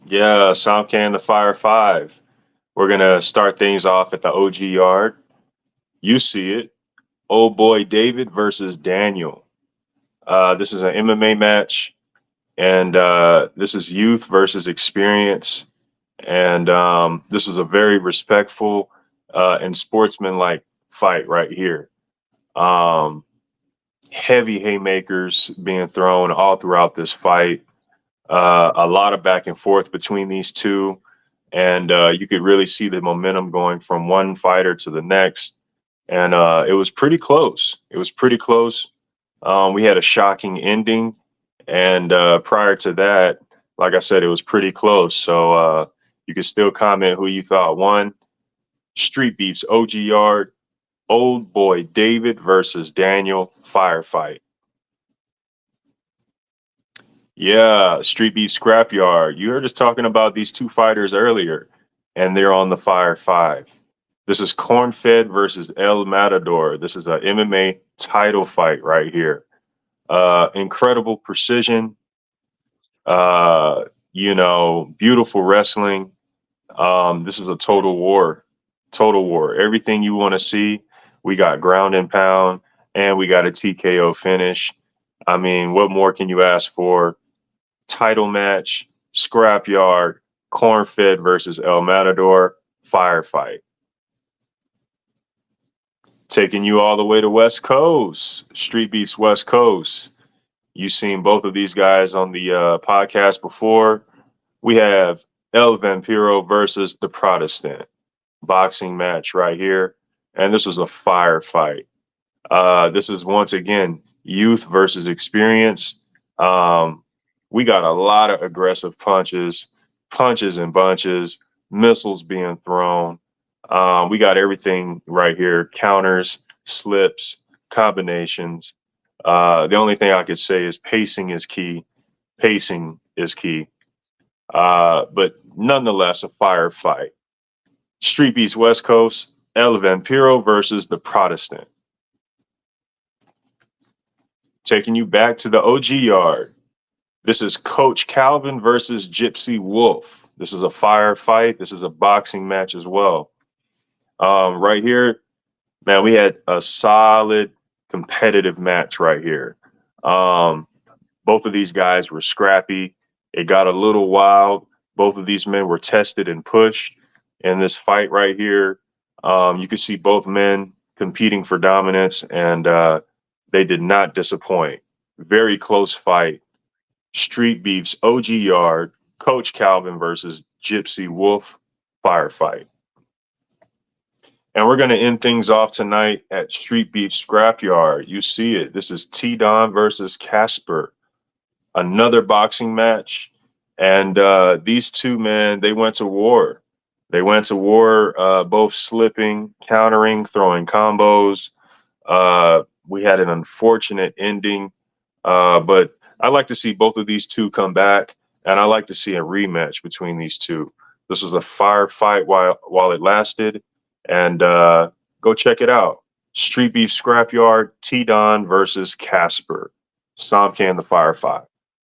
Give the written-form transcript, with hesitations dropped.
Yeah, Somké and the Fire Five. We're gonna start things off at the OG yard. You see it. Old boy David versus Daniel. This is an MMA match, and this is youth versus experience. And this was a very respectful and sportsmanlike fight right here. Um, Heavy haymakers being thrown all throughout this fight. A lot of back and forth between these two, and you could really see the momentum going from one fighter to the next. And it was pretty close. It was pretty close. We had a shocking ending, and prior to that, like I said, it was pretty close. So you can still comment who you thought won. Street Beefs OG Yard, Old Boy David versus Daniel Firefight. Yeah, Street Beef Scrapyard. You heard us talking about these two fighters earlier, and they're on the Fire Five. This is Corn Fed versus El Matador. This is a MMA title fight right here. Incredible precision, uh, beautiful wrestling. This is a total war, total war. Everything you want to see. We got ground and pound, and we got a TKO finish. I mean, what more can you ask for? Title match, scrapyard, corn fed versus El Matador, firefight. Taking you all the way to West Coast, Street Beefs West Coast. You've seen both of these guys on the podcast before. We have El Vampiro versus the Protestant boxing match right here. And this was a firefight. This is once again youth versus experience. Um, we got a lot of aggressive punches, punches and bunches, missiles being thrown. We got everything right here: counters, slips, combinations. The only thing I could say is pacing is key. Pacing is key. But nonetheless, a firefight. Street Beats West Coast, El Vampiro versus the Protestant. Taking you back to the OG yard. This is Coach Calvin versus Gypsy Wolf. This is a firefight. This is a boxing match as well. Right here, man, we had a solid competitive match right here. Um, both of these guys were scrappy. It got a little wild. Both of these men were tested and pushed in this fight right here. You could see both men competing for dominance, and they did not disappoint. Very close fight. Street Beefs OG Yard, Coach Calvin versus Gypsy Wolf, firefight. And we're going to end things off tonight at Street Beef Scrapyard. You see it. This is T Don versus Casper. Another boxing match. And these two men, they went to war. They went to war, both slipping, countering, throwing combos. We had an unfortunate ending, but I like to see both of these two come back, and I like to see a rematch between these two. This was a firefight while it lasted, and go check it out. Street Beef Scrapyard, T Don versus Casper. Somké and the Firefight.